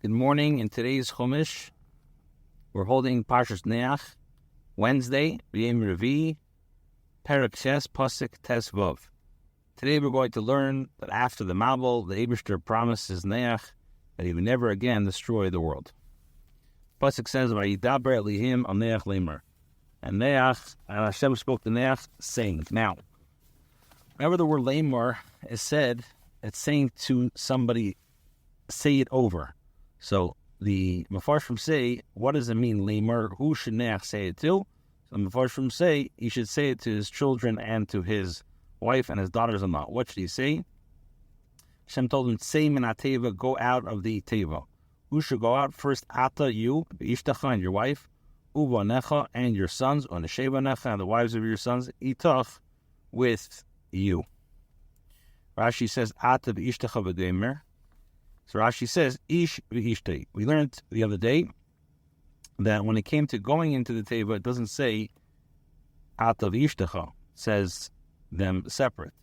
Good morning. In today's Chumash, we're holding Parshas Noach, Wednesday, Yom Revi, Perek Ches, Pasuk Tes Vav. Today we're going to learn that after the Mabul, the Eibishter promises Noach that he would never again destroy the world. Pasuk says, "Vayidaber Elihim al Noach Lemer," and Noach, and Hashem spoke to Noach, saying. Now, whenever the word Lemer is said, it's saying to somebody, say it over. So the Mefarshim say, what does it mean, Lemer? Who should Noach say it to? So the Mefarshim say he should say it to his children and to his wife and his daughters-in-law. What should he say? Hashem told him, "Say min teva, go out of the teva." Who should go out first? Ata, you, Ishtacha, and your wife, Uvanecha, and your sons, Uneshevanecha, and the wives of your sons, Itach, with you. Rashi says, Ata v'ishtacha v'demer. So Rashi says, Ish v'ishtei. We learned the other day that when it came to going into the teva, it doesn't say Ata v'ishtacha. It says them separate.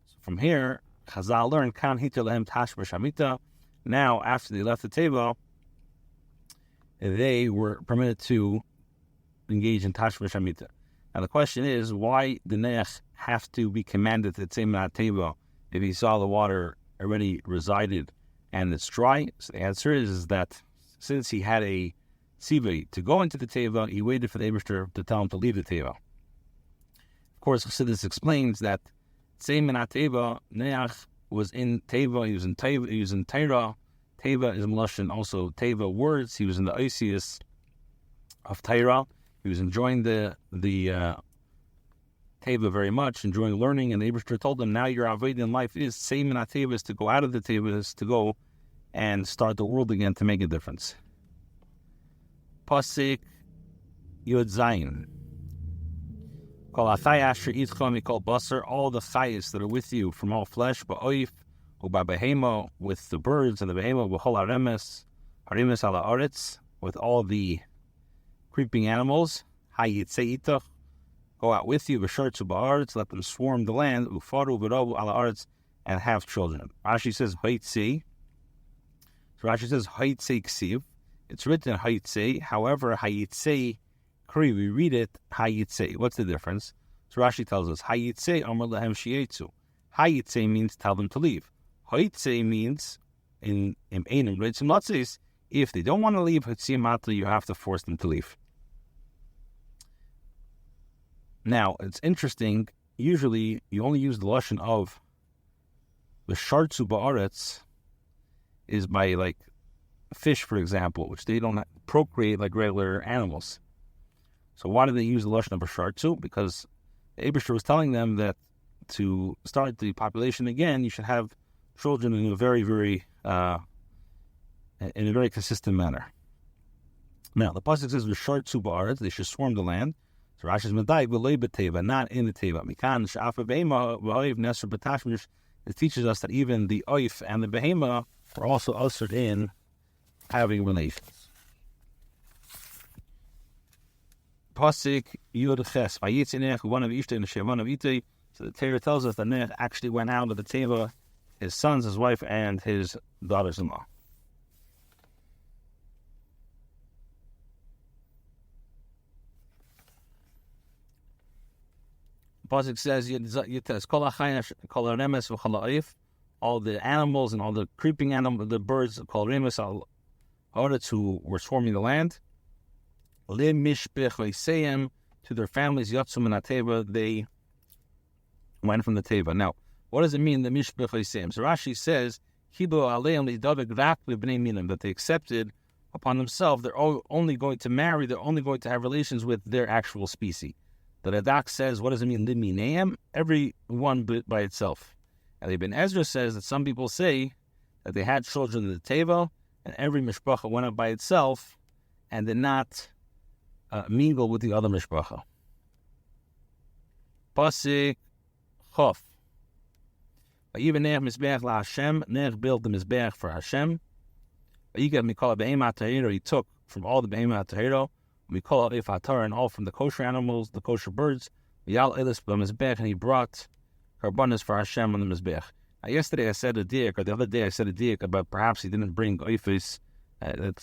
So from here, Chazal learned, Kan hita lehem tash b'shamita. Now, after they left the teva, they were permitted to engage in tash b'shamita. Now the question is, why did Noach have to be commanded to say min teva if he saw the water already resided and it's dry? So the answer is that since he had a tzivah to go into the teva, he waited for the Eibishter to tell him to leave the teva. Of course, Chassidus explains that say min teva, Noach was in teva, he was in Torah. Teva is Melashon, also teva words. He was in the Oisius of Torah. He was enjoying the teva very much, enjoying learning, and the Eibishter told him, now your avodah in life is say min teva, is to go out of the teva, is to go and start the world again to make a difference. Pasuk Yud Zayin. Kol achai asher itzcha mikol basar, all the chayis that are with you from all flesh, ba'oif, u'ba'behema, with the birds and the behema, b'chol haremes ala aretz, with all the creeping animals, hayitzei itach, go out with you, b'shartzu ba'aretz, let them swarm the land, u'faru v'rovu ala aretz, and have children. Rashi says, hayitzei. So Rashi says, hayitzei ksiv. It's written hayitzei, however, hayitzei, we read it, hayitzei. What's the difference? So Rashi tells us, hayitzei amar lehem shietzu. Hayitzei means tell them to leave. Hayitzei means, in Einim Reitzim Latzis, if they don't want to leave, you have to force them to leave. Now, it's interesting, usually you only use the lashon of the shartzu ba'aretz is by like fish, for example, which they don't procreate like regular animals. So why do they use the lashon of a shartzu? Because the Eibishter was telling them that to start the population again, you should have children in a very, very consistent manner. Now the pasuk says v'shartzu ba'aretz, they should swarm the land. So Rashi's medayik v'lei b'teva, not in the teva. Mikan she'afa behema v'oiv neser b'tashmish. It teaches us that even the oif and the behema are also ushered in having relations. Pasuk Yud Ches, Vayitzi Noach one of Ishtei and Shevon of Itay. So the Torah tells us that Noach actually went out of the teva, his sons, his wife, and his daughters-in-law. Pasuk says, Yitas Kol Hachayin Kol Haremes V'Chol Ha'if, all the animals and all the creeping animals, the birds, Kol Haremes Al Ha'aretz, who were swarming the land, to their families, Yatzum min teva, they went from the teva. Now, what does it mean, the mishpech v'seim? So Rashi says, that they accepted upon themselves, they're only going to marry, they're only going to have relations with their actual species. The Radak says, what does it mean, liminaim? Every one by itself. And Ibn Ezra says that some people say that they had children in the teva, and every mishpacha went up by itself, and did not mingle with the other mishpacha. Pasuk Chof. Even Noach mizbeach la Hashem. Noach built the mizbeach for Hashem. He took from all the behema tahira. We call it ifatar and all from the kosher animals, the kosher birds. Yal elis b'mizbeach, and he brought karbanos for Hashem on the mizbeach. Yesterday I said a diak, or the other day I said a diak about perhaps he didn't bring oifis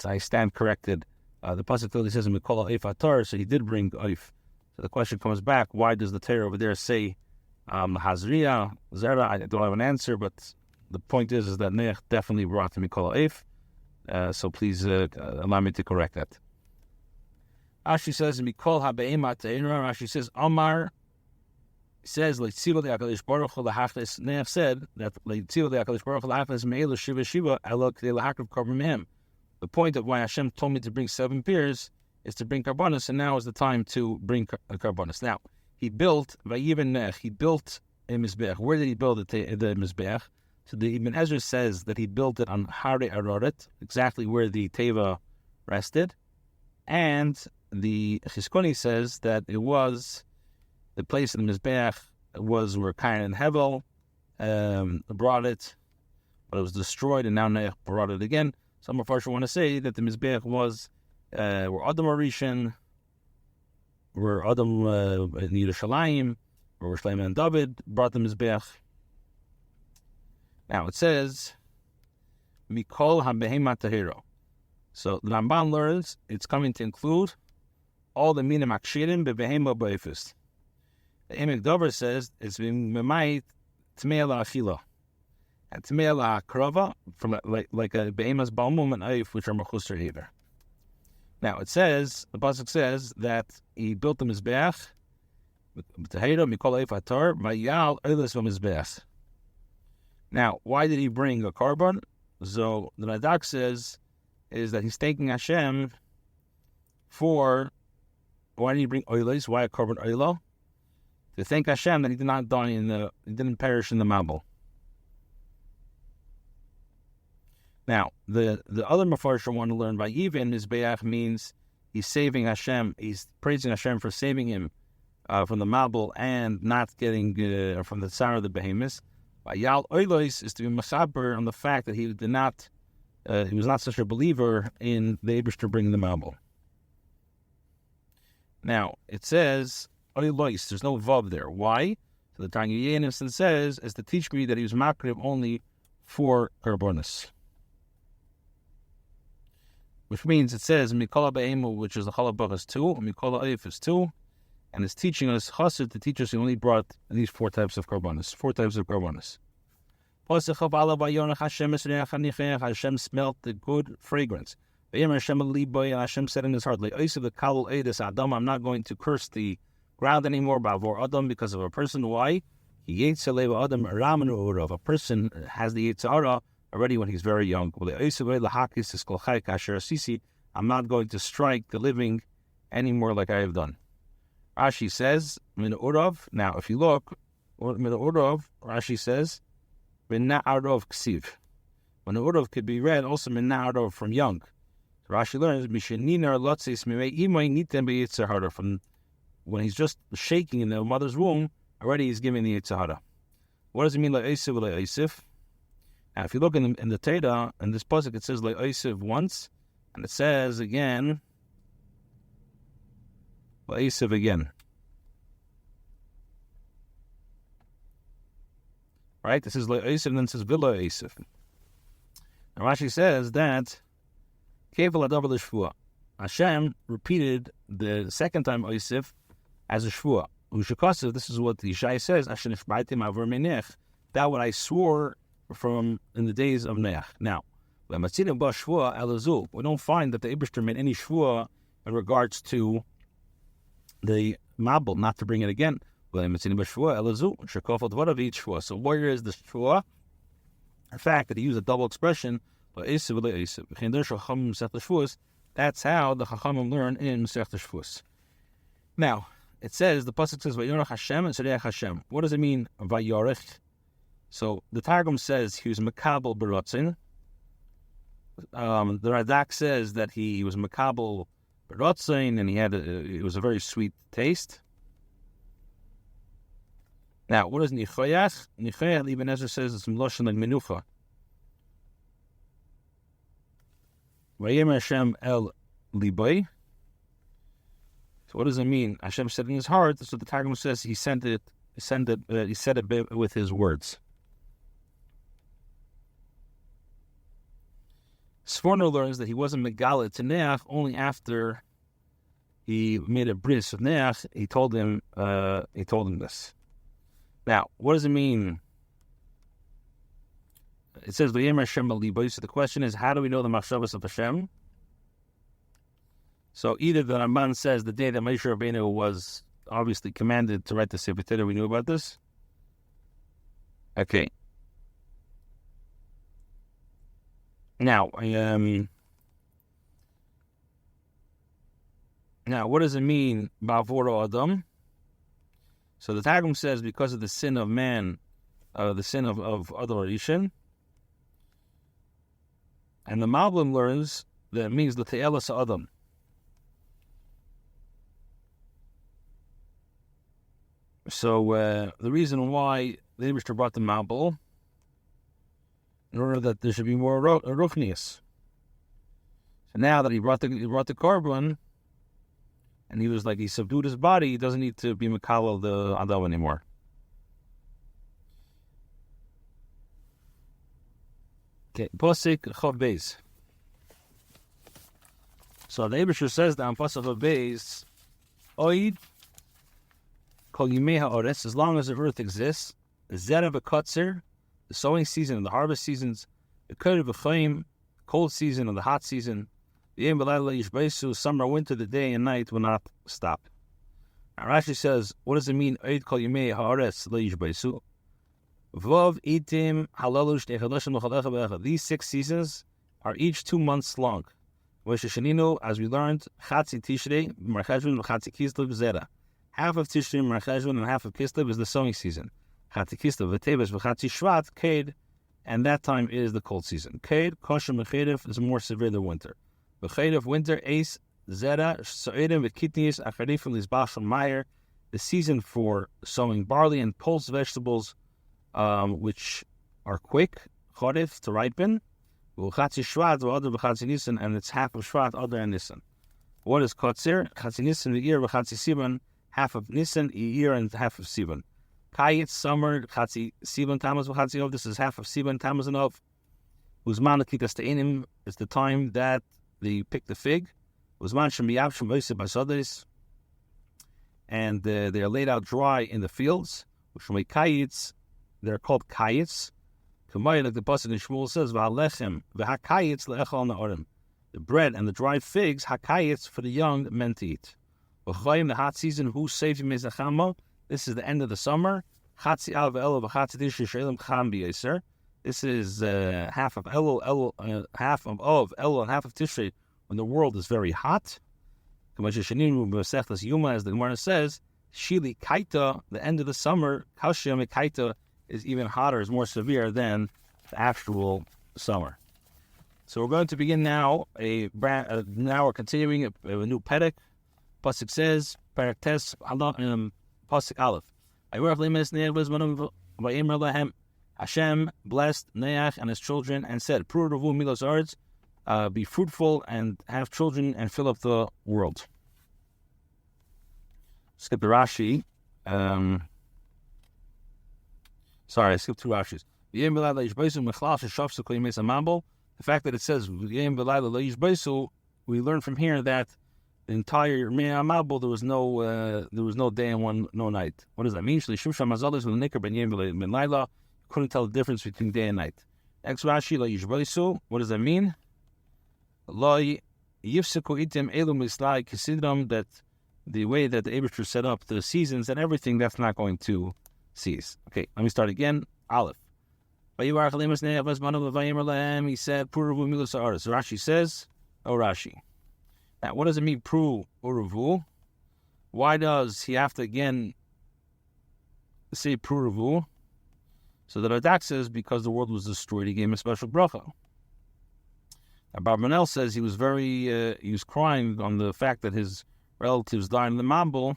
I stand corrected. The pasuk clearly says Mikol Oif Atar, so he did bring Oif. So the question comes back: why does the Torah over there say Hazriya, Zera? I don't have an answer, but the point is that Noach definitely brought Mikol Oif. So please allow me to correct that. Rashi says Mikol HaBe'ema Te'era. Rashi says Amar says Leitzilo Le'Hakadosh Baruch Hu Lahachlis. Noach said that Leitzilo Le'Hakadosh Baruch Hu Lahachlis Me'elu Shiva Shiva Elo K'dei Lahakriv Korban Mehem. The point of why Hashem told me to bring 7 pairs is to bring karbonos, and now is the time to bring karbonos. Now, he built, Vayiven Noach, he built a Mizbeach. Where did he build the Mizbeach? So the Ibn Ezra says that he built it on Hare Aroret, exactly where the Teva rested. And the Chizkoni says that it was, the place in the Mizbeach was where Cain and Hevel brought it, but it was destroyed, and now Noach brought it again. Some of us want to say that the Mizbeach was where Adam Arishan, where Adam in Yerushalayim, where Shlomo and David brought the Mizbeach. Now it says, Mikol HaBehema Tahiro. So the Ramban learns it's coming to include all the Minim Akshirim Bebehema B'Efis. The Emek Dover says it's Memait Tmei La'achila. And Tmei La'akrava, from like a Behemas Balmum and Eif, which are Mechusar Heber. Now it says, the pasuk says that he built the Mizbeach, Tahiro Mikol Eif Atar, Vayal Eilis V'Mizbeach. Now, why did he bring a carbon? So the Radak says is that he's thanking Hashem for, why did he bring oilos? Why a carbon oilo? To thank Hashem that he did not die he didn't perish in the Mabul. Now, the other Mefarshim want to learn by even Mizbeach means he's saving Hashem, he's praising Hashem for saving him from the Mabul and not getting from the Tsar of the Behemoths. Yal Oilos is to be masaber on the fact that he was not such a believer in the Eibishter bringing the Mabul. Now, it says Oilos, there's no vav there. Why? So the Tanya Yenison says, is to teach me that he was makriv only for karbonis. Which means it says Mikola Be'emu, which is the Chalabach is 2, and Mikola Eif is 2, and it's teaching us Chassid to teach us he only brought these 4 types of karbonis. 4 types of karbonis. Hashem smelt the good fragrance. Hashem said in his heart, I'm not going to curse the ground anymore because of a person. Why? A person has the Yitzhara already when he's very young. I'm not going to strike the living anymore like I have done. Rashi says, now if you look, Rashi says, Mina'arov ksiv. When the Urov could be read also Mina'arov from young. So Rashi learns, from when he's just shaking in the mother's womb, already he's giving the Yitzhara. What does it mean, La'isiv La'isiv? Now if you look in the Teda, in this pasuk it says La'isiv once, and it says again, La'isiv again. Right? This is La'isiv and then it says Villa Isif. Now Rashi says that Kevel Adav L'Shvua. Hashem repeated the second time Isif as a Shvua. Ushakasav, this is what the Yishai says, Hashem Ishbaitim Avur Menech, that what I swore from in the days of Noach. Now, we don't find that the Eibishter made any Shvua in regards to the Mabul, not to bring it again. So where is the Shvua? The fact that he used a double expression, that's how the Chachamim learn in Masechet Shvuos. Now, it says, the pasuk says, Vayorach Hashem and Shaliach Hashem. What does it mean, Vayorach? So the Targum says he was Makabel Berotzin. The Radak says that he was Makabel Berotzin and it was a very sweet taste. Now, what is Nichoyach? Nichoyach, Ibn Ezra says it's Mloshin like Menucha. Vayim Hashem el Liboy. So what does it mean? Hashem said in his heart. So the Targum says he said it with his words. Sforno learns that he wasn't Megala to Noach only after he made a bris with Noach. He told him this. Now, what does it mean? It says, Hashem so the question is, how do we know the Machshavas of Hashem? So either the Ramban says the day that Moshe Rabbeinu was obviously commanded to write the Sefer Torah, we knew about this. Okay. Now, what does it mean, Ba'avoro Adam? So the Targum says because of the sin of man, the sin of Adam Rishon. And the Malbim learns that it means the Te'elas Adam. So the reason why the Eibishter brought the Malbim, in order that there should be more ruchnius. So now that he brought the korban, and he subdued his body, he doesn't need to be Mekhalel the Adam anymore. Okay, Pasuk Chav Beis. So the Eibishter says that on Pasuk Chav Beis, Oid Kol Yimei HaOretz, as long as the earth exists, Zera v'Kotzer, the sowing season and the harvest seasons, the Kerev v'Chaim, cold season and the hot season, the Yom V'Layla Yishbeisu, summer, winter, the day and night will not stop. Now Rashi says, what does it mean? Oid Kol Yimei HaOretz Yishbeisu. Vov itim halalush techadashim l'chalecha b'echa. These 6 seasons are each 2 months long. V'sheshaninu, as we learned, Chatzi Tishrei, Marcheshvan, Chatzi Kislev Zera. Half of Tishrei, Marcheshvan, and half of Kislev is the sowing season. Chatzi Kislev, V'teves, V'chatzi Shvat, Kaid, and that time is the cold season. Kaid, Kosher Mechedev, is more severe than winter. Mechedev, winter, Ace, Zera, So'edim, V'kitnius, Acharifim, Lizbashon, Meyer, the season for sowing barley and pulse vegetables, which are quick, Chodif, to ripen, V'chatzi Shvat, V'adar V'chatzi Nisan, and it's half of Shvat, Adar, and Nisan. What is Kotzir? Chatzi Nisan, the year, V'chatzi Sivan, half of Nisan, a year, and half of Sivan. Kayit, summer, Chatzi Sivan, Tammuz, V'chatzi Ov, this is half of Sivan, Tammuz, and Ov. Uzman Kitas Te'inim is the time that they pick the fig. Uzman Shemiyav Shem V'yisib Basades, and they are laid out dry in the fields. Ushmei Kayits, they're called Kayits. Kamay, like the pasuk in Shmuel says, V'alechem v'hakayits le'echal na'orim. The bread and the dried figs, hakayits, for the young men to eat. V'chayim, the hot season, who saved him is the This is the end of the summer. Chatzi al v'elo v'chatzi tishrei she'elim cham b'yeser. This is half of Elul, half of Elul, and half of Tishrei, when the world is very hot. As the Gemara says, Shili Kaita, the end of the summer, Kaushiyam Kaita, is even hotter, is more severe than the actual summer. So we're going to begin now. Now we're continuing a new Perek. Pasuk says, Perek Tes, Pasuk Aleph. Hashem blessed Noach and his children and said, Pruruvu milos ards, be fruitful and have children and fill up the world. Skip the Rashi. Sorry, I skipped 2 Rashis. The fact that it says we learn from here that the entire Mabel there was no day and no night. What does that mean? Couldn't tell the difference between day and night. Next Rashi, what does that mean? That the way that the Eibishter set up the seasons and everything, that's not going to cease. Okay, let me start again. Aleph. He said, Rashi says, Rashi. Now, what does it mean, Pru Uruvu? Why does he have to again say Pruruvu? So the Radak says, because the world was destroyed, he gave him a special bracha. Now, Barbanel says he was crying on the fact that his relatives died in the Mambul,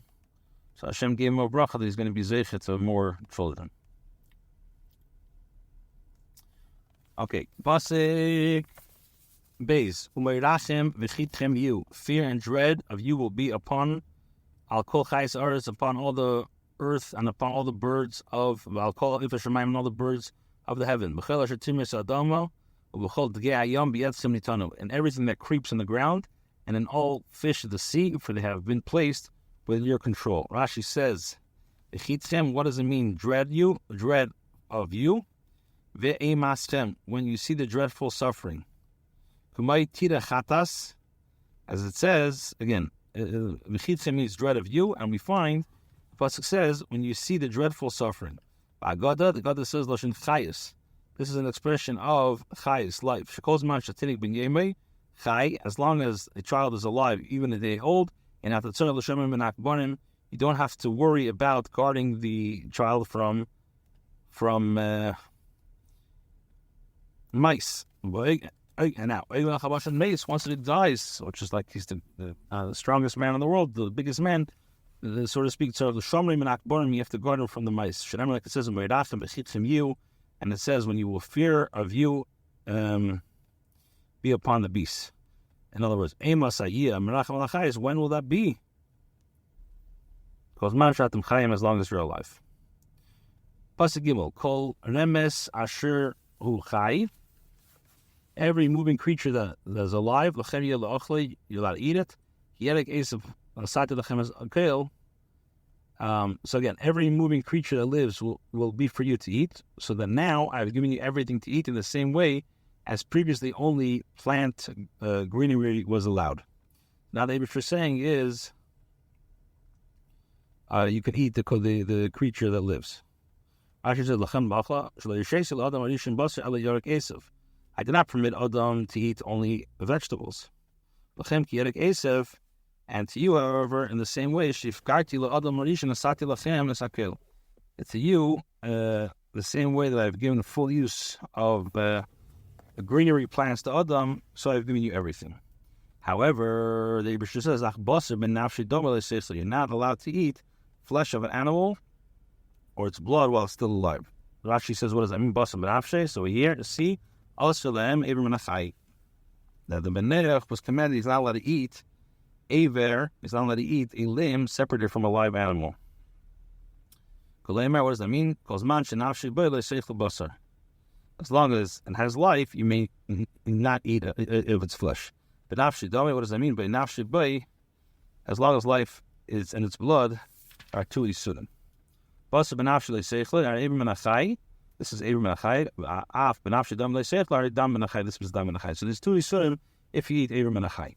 so Hashem gave him a bracha that he's going to be zeichet to more children. Okay, Pasuk Beis, Umeirachem v'chitchem you, fear and dread of you will be upon Al Kol Chayis Aretz, upon all the earth and upon all the birds of Al Kol Ifashamayim and all the birds of the heaven. B'chel asher timis adamo and everything that creeps on the ground, and in all fish of the sea, for they have been placed within your control. Rashi says, what does it mean? Dread of you. When you see the dreadful suffering. Chitas, as it says, again, Chitas means dread of you, and we find, the pasuk says, when you see the dreadful suffering. The Agada says, Lashon Chayis. This is an expression of Chayis, life. Chai, as long as a child is alive, even a day old, and at the you don't have to worry about guarding the child from mice. And now, once it dies, which is like he's the strongest man in the world, the biggest man, so to speak, so the Shomrim and Akbarim, you have to guard him from the mice. Like it says in you, and it says, when you will fear of you, be upon the beast. In other words, when will that be? Because Manshatim Chayim, as long as you're alive. Pasuk Gimel, Kol Remes Asher Hu Chai. Every moving creature that is alive, you're allowed to eat it. So again, every moving creature that lives will be for you to eat. So that now I've given you everything to eat in the same way as previously only plant greenery was allowed. Now the Eibush is saying is you can eat the creature that lives. I did not permit Adam to eat only vegetables. And to you, however, in the same way, it's to you the same way that I've given full use of the greenery plants to Adam, so I've given you everything. However, the Eibush says, you're not allowed to eat flesh of an animal or its blood while it's still alive. Rashi says, what does that mean? Basar benafshe. So here, see, also that the Benerech was commanded he's not allowed to eat Aver, he's not allowed to eat a limb separated from a live animal. What does that mean? As long as it has life, you may not eat if it's flesh. But nafshi dami, what does that mean? But nafshi bay, as long as life is in its blood, are two isurim. Basar benafshi leiseichel are Abram menachai. This is Abram menachai. Af benafshi dam leiseichel are dam menachai. This is dam menachai. So there's two isurim if you eat Abram menachai.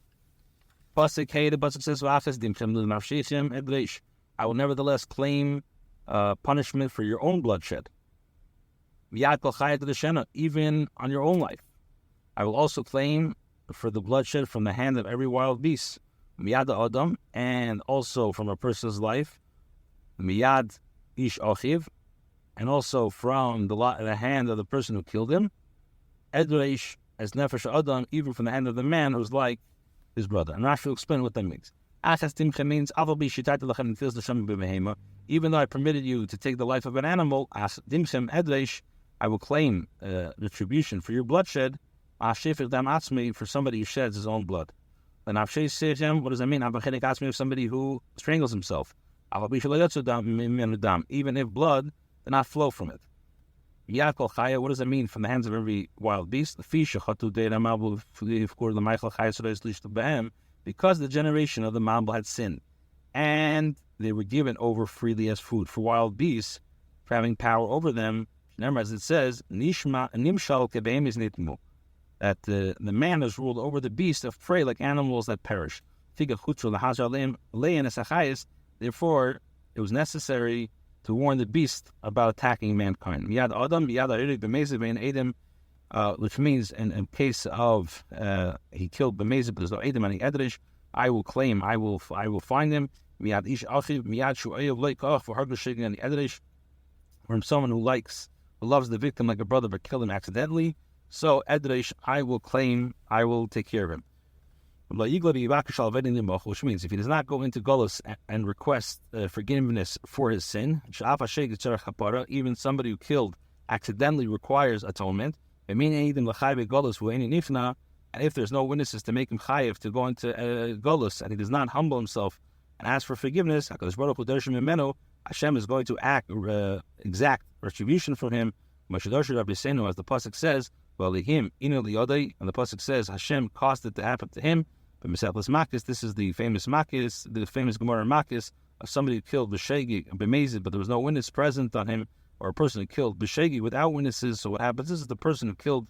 Pasuk hey, the pasuk says v'achas dimchem l'nafshichem edreish. I will nevertheless claim punishment for your own bloodshed. Even on your own life. I will also claim for the bloodshed from the hand of every wild beast. Miyad Adam, and also from a person's life. Miyad Ish Achiv, and also from the hand of the person who killed him. Edreish, as Nefesh Adam, even from the hand of the man who's like his brother. And Rashi will explain what that means. Means, even though I permitted you to take the life of an animal, I will claim retribution for your bloodshed, for somebody who sheds his own blood. What does that mean? Of somebody who strangles himself. Even if blood did not flow from it. What does that mean? From the hands of every wild beast. Because the generation of the Mabul had sinned, and they were given over freely as food for wild beasts, for having power over them. As it says, that the man has ruled over the beasts of prey like animals that perish. Therefore, it was necessary to warn the beast about attacking mankind. Which means in case of he killed b'mezid, but there's no edem and edrish, I will claim, I will find him. From someone who loves the victim like a brother but killed him accidentally. So edrish, I will claim, I will take care of him. Which means if he does not go into Golus and request forgiveness for his sin, even somebody who killed accidentally requires atonement. And if there's no witnesses to make him chayiv to go into Golus, and he does not humble himself and ask for forgiveness, Hashem is going to exact retribution for him. As the pasuk says, Well, him, inu liyodei, and the pasuk says Hashem caused it to happen to him. But Mesechus Makis, this is the famous Makis, the famous Gemara Makis of somebody who killed B'shegi and B'mezid, but there was no witness present on him, or a person who killed B'shegi without witnesses. So what happens is the person who killed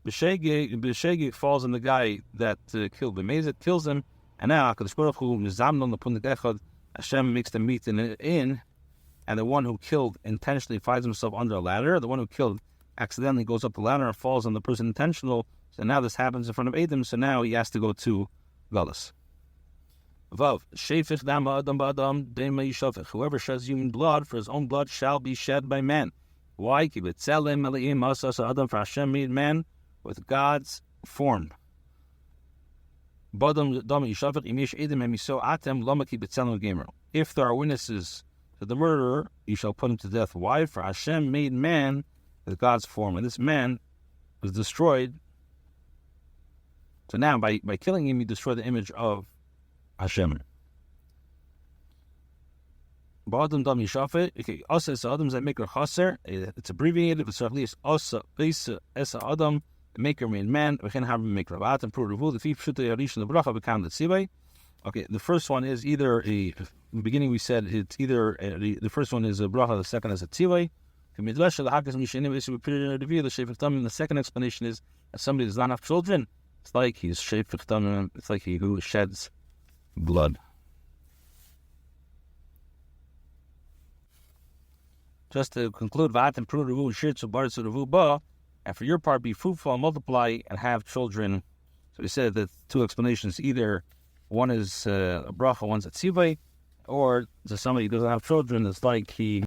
B'shegi falls on the guy that killed B'mezid, kills him, and now HaKadosh Baruch Hu nizamnon l'punik echad, Hashem makes them meet in, and the one who killed intentionally finds himself under a ladder. The one who killed accidentally goes up the ladder and falls on the person intentional. So now this happens in front of Adam. So now he has to go to Galus. Vav shefich dam adam ba'adam dema yishafich. Whoever sheds human blood, for his own blood shall be shed by man. Why? Ki b'tzelem eliim asas adam, for Hashem made man with God's form. Badam dam yishafich imish edim emiso atem lama ki b'tzelem gamer. If there are witnesses to the murderer, you shall put him to death. Why? For Hashem made man with God's form, and this man was destroyed. So now, by killing him, you destroy the image of Hashem. Ba'adam dam yishafet. Okay, asa es adam zay maker chaser. It's abbreviated. It's at least asa beisa es adam, the maker made man. We can have him make rabat and prove revu. The fifth shute yarish and the bracha become the tzibay. Okay, the first one is either in the beginning we said it's either the first one is a bracha, the second is a tzibay. The second explanation is that somebody does not have children. It's like he's shefich damim. It's like he who sheds blood. Just to conclude, and for your part, be fruitful and multiply and have children. So we said that two explanations: either one is a bracha, one's a tzivay, or to somebody who doesn't have children, it's like he